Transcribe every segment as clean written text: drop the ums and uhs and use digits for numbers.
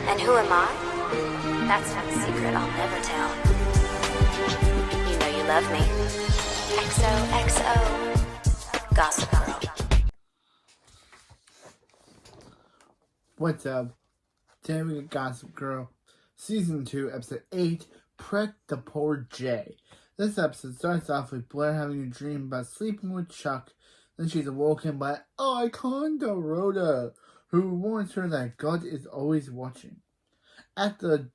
And who am I? That's not a secret I'll never tell. You know you love me. XOXO. Gossip Girl. What's up? Today we got Gossip Girl, Season 2, Episode 8, Prick the Poor Jay. This episode starts off with Blair having a dream about sleeping with Chuck. Then she's awoken by Icon Rhoda, who warns her that God is always watching. At the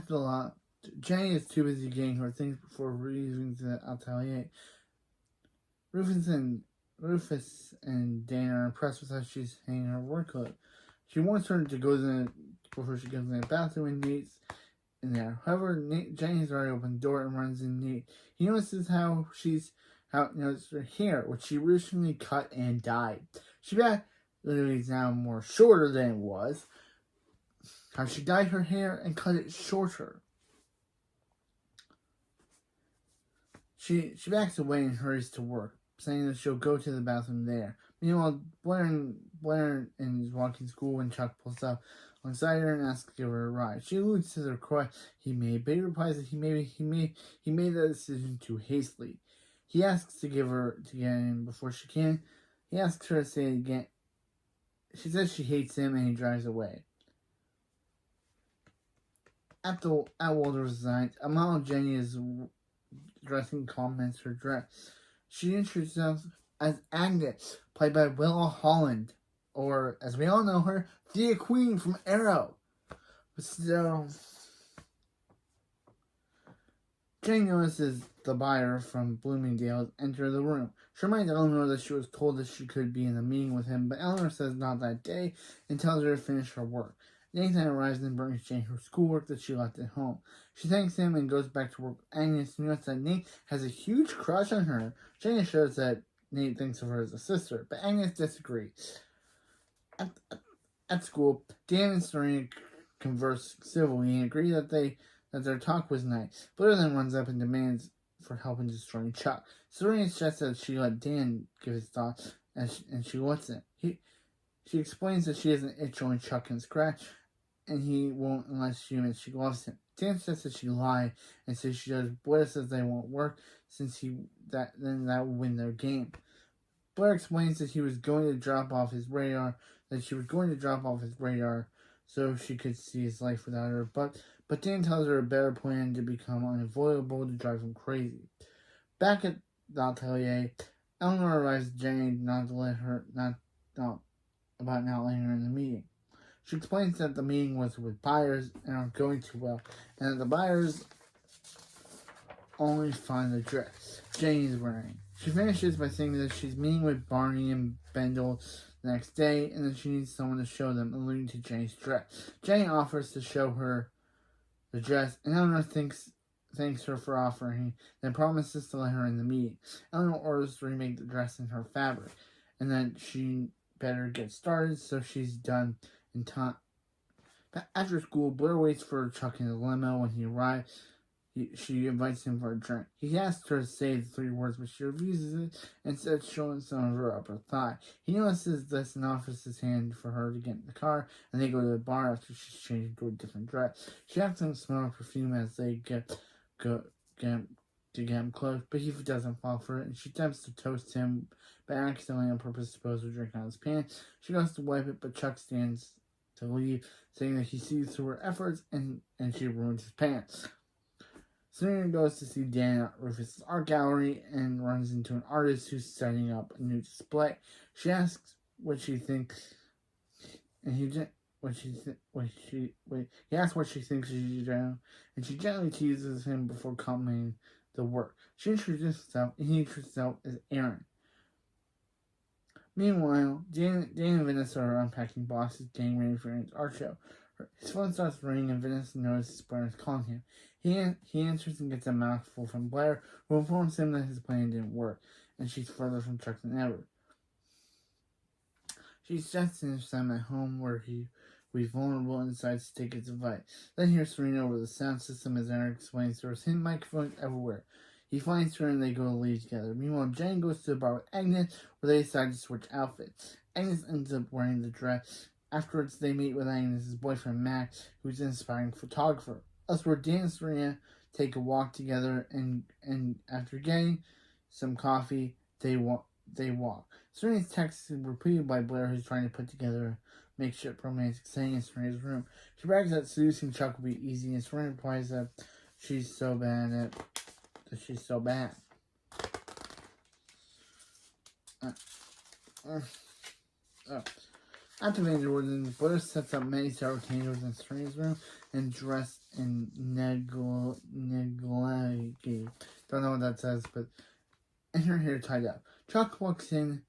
lot, Jenny is too busy getting her things before leaving the atelier. Rufus and Dan are impressed with how she's hanging her workload. She wants her to go before she goes in the bathroom and Nate's in there. However, Jenny has already opened the door and runs in Nate. He notices how her hair, which she recently cut and dyed. She literally is now more shorter than it was. How she dyed her hair and cut it shorter. She backs away and hurries to work, saying that she'll go to the bathroom there. Meanwhile, Blair is walking to school when Chuck pulls up alongside her and asks to give her a ride. She alludes to the request he made, but he replies that he made that decision too hastily. He asks to get in before she can. He asks her to say it again. She says she hates him and he drives away. At Walter's design, a model Jenny is dressing comments her dress. She introduces herself as Agnes, played by Willow Holland, or, as we all know her, Thea Queen from Arrow. But still, Jenny notices the buyer from Bloomingdale's enter the room. She reminds Eleanor that she was told that she could be in a meeting with him, but Eleanor says not that day and tells her to finish her work. Nathan arrives and brings Jane her schoolwork that she left at home. She thanks him and goes back to work. Agnes notices that Nate has a huge crush on her. Jane assures that Nate thinks of her as a sister, but Agnes disagrees. At school, Dan and Serena converse civilly and agree that their talk was nice. Blair then runs up and demands for help in destroying Chuck. Serena suggests that she let Dan give his thoughts, and she lets him. She explains that she has an itch on Chuck and scratch, and he won't unless she admits she loves him. Dan says that she lied and says she does. Blair says they won't work since that will win their game. Blair explains that she was going to drop off his radar so she could see his life without her. But Dan tells her a better plan to become unavoidable to drive him crazy. Back at the atelier, Eleanor arrives at Jenny about not letting her in the meeting. She explains that the meeting was with buyers and aren't going too well, and that the buyers only find the dress Jenny is wearing. She finishes by saying that she's meeting with Barney and Bendel the next day, and that she needs someone to show them, alluding to Jenny's dress. Jenny offers to show her the dress, and Eleanor thanks her for offering, then promises to let her in the meeting. Eleanor orders to remake the dress in her fabric, and that she better get started so she's done in time. After school, Blair waits for Chuck in the limo. When he arrives, she invites him for a drink. He asks her to say the 3 words, but she refuses it and starts showing some of her upper thigh. He notices this and offers his hand for her to get in the car, and they go to the bar after she's changed to a different dress. She asks him to smell her perfume as they get him close, but he doesn't fall for it, and she attempts to toast him, but accidentally on purpose spills her drink on his pants. She goes to wipe it, but Chuck stands to leave, saying that he sees through her efforts, and she ruins his pants. Serena goes to see Dan at Rufus' art gallery and runs into an artist who's setting up a new display. She asks what she thinks, and he asks what she thinks she should do, and she gently teases him before commenting the work. She introduces herself, and he introduces himself as Aaron. Meanwhile, Dan and Vanessa are unpacking boxes, getting ready for Aaron's art show. His phone starts ringing, and Vanessa notices Blair is calling him. He answers and gets a mouthful from Blair, who informs him that his plan didn't work, and she's further from Chuck than ever. She suggests him at home where he will be vulnerable and decides to take his advice. Then hears Serena over the sound system as Aaron explains there's hidden microphones everywhere. He finds her and they go to leave together. Meanwhile, Jane goes to the bar with Agnes, where they decide to switch outfits. Agnes ends up wearing the dress Afterwards, they meet with Agnes' boyfriend, Max, who's an inspiring photographer. Elsewhere, Dan and Serena take a walk together, and after getting some coffee, they walk. Serena's text is repeated by Blair, who's trying to put together a makeshift romantic setting in Serena's room. She brags that seducing Chuck will be easy, and Serena replies that she's so bad at that she's so bad. Activating the ordinance, Blair sets up many tower candles in Serena's room and dressed in negligee. Don't know what that says, but and her hair tied up. Chuck walks in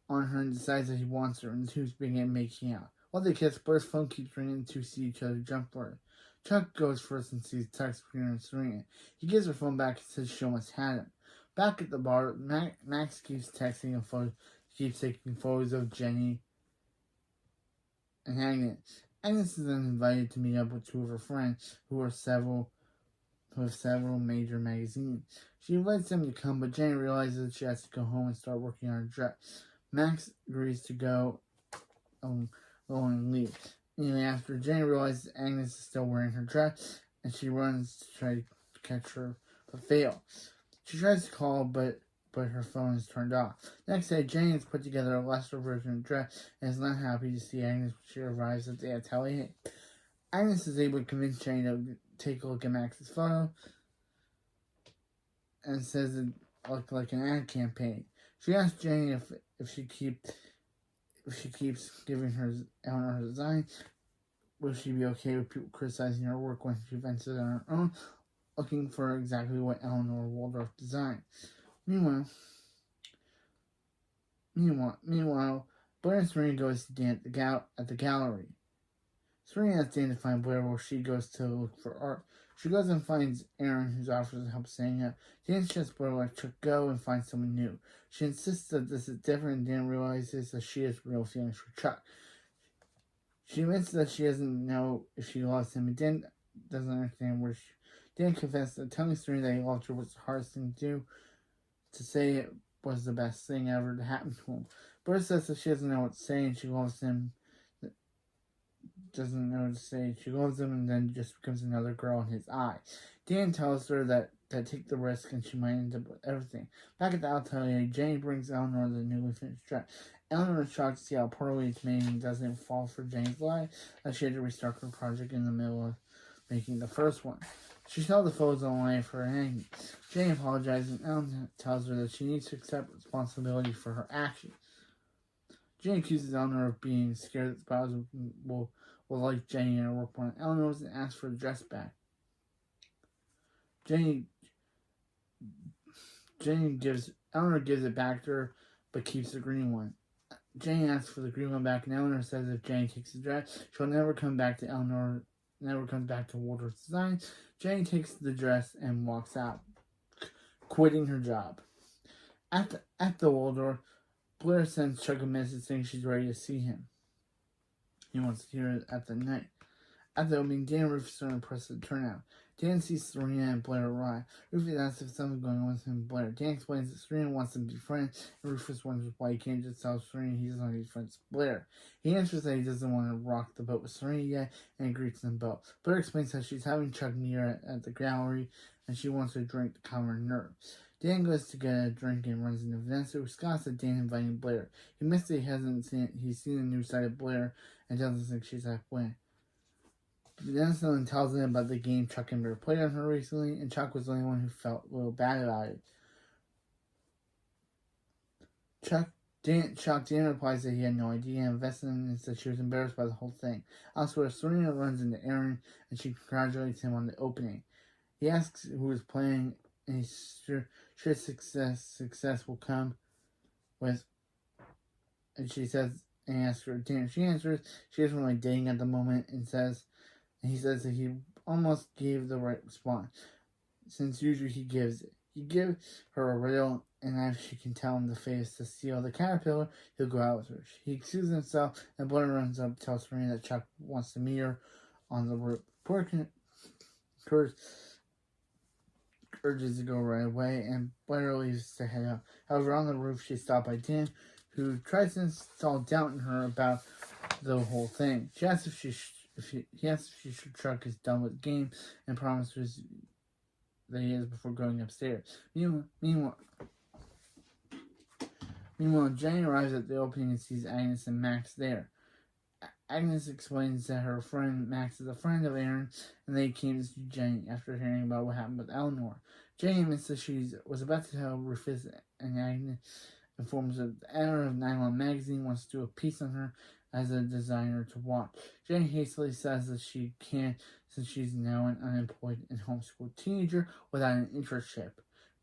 on her and decides that he wants her, and the two begin making out. While they kiss, Blair's phone keeps ringing and the two see each other jump for it. Chuck goes first and sees text between her and Serena. He gives her phone back and says she almost had him. Back at the bar, Max keeps texting and keeps taking photos of Jenny and Agnes. Agnes is then invited to meet up with two of her friends who have several major magazines. She invites them to come, but Jenny realizes that she has to go home and start working on her dress. Max agrees to go and leave. Anyway, after Jenny realizes Agnes is still wearing her dress, and she runs to try to catch her, but fails. She tries to call, but her phone is turned off. Next day, Jenny has put together a lesser version of the dress and is not happy to see Agnes when she arrives at the atelier. Agnes is able to convince Jenny to take a look at Max's photo and says it looked like an ad campaign. She asks Jenny if she keeps giving her Eleanor her design, will she be okay with people criticizing her work when she ventures on her own, looking for exactly what Eleanor Waldorf designed. Meanwhile, Blair and Serena goes to Dan at the gallery. Serena asks Dan to find Blair while she goes to look for art. She goes and finds Aaron, who offers to help setting up. Dan suggests Blair let Chuck go and find someone new. She insists that this is different, and Dan realizes that she has real feelings for Chuck. She admits that she doesn't know if she loves him, and Dan doesn't understand where Dan confessed that telling Serena that he loved her was the hardest thing to do. To say it was the best thing ever to happen to him. Blair says that she doesn't know what to say, and she loves him. Doesn't know what to say. She loves him, and then just becomes another girl in his eye. Dan tells her that take the risk, and she might end up with everything. Back at the atelier, Jenny brings Eleanor the newly finished dress. Eleanor is shocked to see how poorly it's made and doesn't fall for Jenny's lie, as she had to restart her project in the middle of making the first one. She saw the photos online for her hanging. Jenny apologizes, and Eleanor tells her that she needs to accept responsibility for her actions. Jenny accuses Eleanor of being scared that the spouse will like Jenny and her work on Eleanor and asks for the dress back. Eleanor gives it back to her, but keeps the green one. Jenny asks for the green one back, and Eleanor says if Jenny takes the dress, she'll never come back to Eleanor. Never comes back to Waldorf's design. Jenny takes the dress and walks out, quitting her job. At the Waldorf, Blair sends Chuck a message saying she's ready to see him. He wants to hear it at the night. At the opening, Dan and Rufus are impressed with the turnout. Dan sees Serena and Blair arrive. Rufus asks if something's going on with him and Blair. Dan explains that Serena wants them to be friends, and Rufus wonders why he can't just tell Serena he doesn't want to be friends with Blair. He answers that he doesn't want to rock the boat with Serena yet, and greets them both. Blair explains that she's having Chuck meet her at the gallery, and she wants a drink to calm her nerves. Dan goes to get a drink and runs into Vanessa, who scoffs at Dan inviting Blair. He admits that he's seen a new side of Blair and doesn't think she's halfway. Vanessa then tells him about the game Chuck and Blair played on her recently, and Chuck was the only one who felt a little bad about it. Dan replies that he had no idea, and Vanessa said she was embarrassed by the whole thing. Elsewhere, Serena runs into Aaron, and she congratulates him on the opening. He asks who is playing, and he's sure success will come with, and she says, and asks her, Dan. She answers, she isn't really dating at the moment, and he says that he almost gave the right response, since usually he gives it. He gives her a riddle, and as she can tell him the face to steal the caterpillar, he'll go out with her. He excuses himself, and Blair runs up to tell Serena that Chuck wants to meet her on the roof. Blair urges to go right away, and Blair leaves to head out. However, on the roof, she's stopped by Dan, who tries to install doubt in her about the whole thing. She asks he asks if Chuck is done with the game and promises that he is before going upstairs. Meanwhile, Jenny arrives at the opening and sees Agnes and Max there. Agnes explains that her friend Max is a friend of Aaron, and they came to see Jenny after hearing about what happened with Eleanor. Jenny admits that she was about to tell Rufus, and Agnes informs her that the editor of Nylon magazine wants to do a piece on her as a designer to watch. Jenny hastily says that she can't since she's now an unemployed and homeschooled teenager without an internship.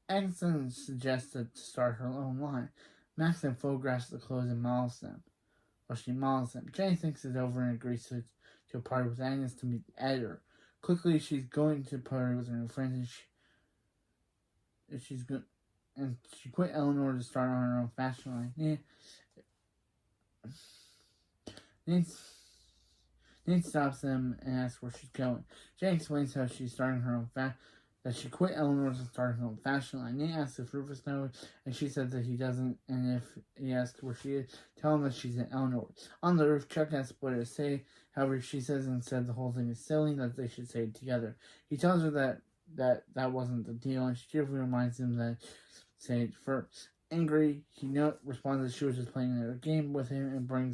Agnes then suggests to start her own line. Max then photographs the clothes and models them. She models them. Jenny thinks it over and agrees to a party with Agnes to meet the editor. Quickly, she's going to party with her new friends, and she quit Eleanor to start on her own fashion line. Nate stops them and asks where she's going. Jenny explains how she's starting her own that she quit Eleanor's and started her own fashion line. Nate asks if Rufus knows, and she says that he doesn't, and if he asks where she is, tell him that she's in Eleanor. On the roof, Chuck asks Blair to say, however, she says instead the whole thing is silly, that they should say it together. He tells her that wasn't the deal, and she cheerfully reminds him that say it first. Angry, he responds that she was just playing another game with him and bringing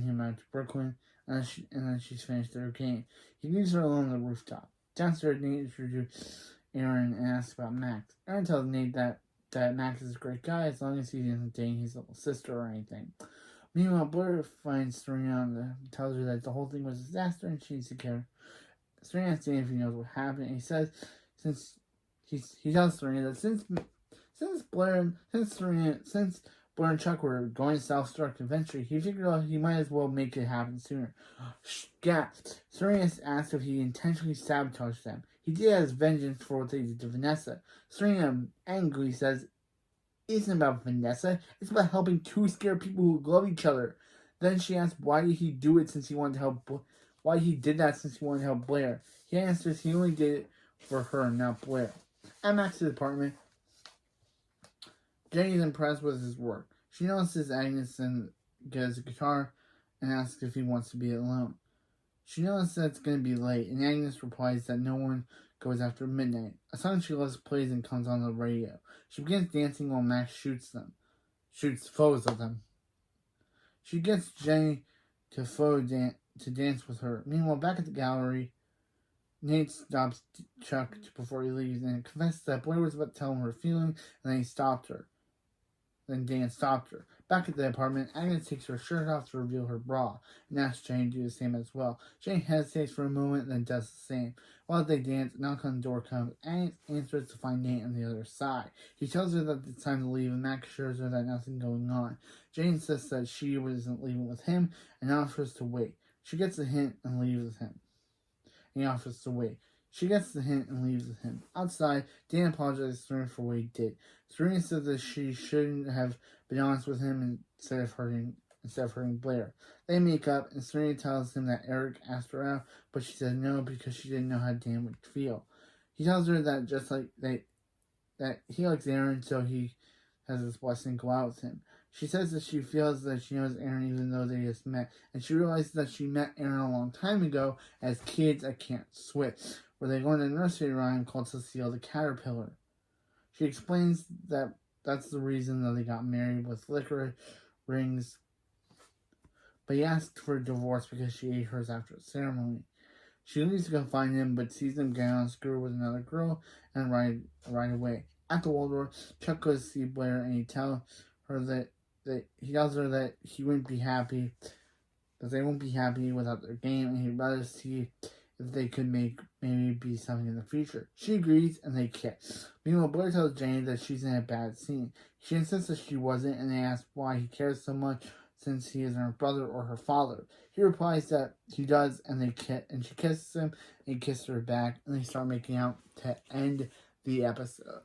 him out to Brooklyn, and then she's finished their game. He leaves her alone on the rooftop. Downstairs, Nate introduces Aaron and asks about Max. Aaron tells Nate that Max is a great guy as long as he isn't dating his little sister or anything. Meanwhile, Blair finds Serena and tells her that the whole thing was a disaster and she needs to care. Serena asks Nate if he knows what happened, and he says he tells Serena that since Blair and Chuck were going self-destruct eventually, he figured out he might as well make it happen sooner. Gasp! Serena asks if he intentionally sabotaged them. He did as vengeance for what they did to Vanessa. Serena angrily says, "It isn't about Vanessa, it's about helping two scared people who love each other." Then she asks why did he do it since he wanted to help why he did that since he wanted to help Blair. He answers he only did it for her, not Blair. At Max's apartment, Jenny is impressed with his work. She notices Agnes and gets a guitar and asks if he wants to be alone. She notices that it's going to be late, and Agnes replies that no one goes after midnight. A song she loves plays and comes on the radio. She begins dancing while Max shoots photos of them. She gets Jenny to dance with her. Meanwhile, back at the gallery, Nate stops Chuck before he leaves and confesses that Blair was about to tell him her feeling, and then he stopped her. Then Dan stopped her. Back at the apartment, Agnes takes her shirt off to reveal her bra, and asks Jane to do the same as well. Jane hesitates for a moment, then does the same. While they dance, a knock on the door comes. Agnes answers to find Nate on the other side. He tells her that it's time to leave, and Max assures her that nothing's going on. Jane insists that she isn't leaving with him, and offers to wait. She gets the hint and leaves with him. He offers to wait. She gets the hint and leaves with him. Outside, Dan apologizes to Serena for what he did. Serena says that she shouldn't have been honest with him instead of hurting Blair. They make up, and Serena tells him that Eric asked her out, but she said no because she didn't know how Dan would feel. He tells her that just like that he likes Aaron, so he has his blessing go out with him. She says that she feels that she knows Aaron even though they just met, and she realizes that she met Aaron a long time ago as kids at Camp Swift, where they go on a nursery rhyme called Cecile the Caterpillar. She explains that that's the reason that they got married with liquor rings, but he asked for a divorce because she ate hers after the ceremony. She leaves to go find him, but sees him get on a scooter with another girl and ride away. At the Waldorf, Chuck goes to see Blair, and he tells her that he wouldn't be happy, that they won't be happy without their game, and he'd rather see if they could maybe be something in the future. She agrees, and they kiss. Meanwhile, Blair tells Jane that she's in a bad scene. She insists that she wasn't, and they ask why he cares so much since he isn't her brother or her father. He replies that he does, and she kisses him, and he kisses her back, and they start making out to end the episode.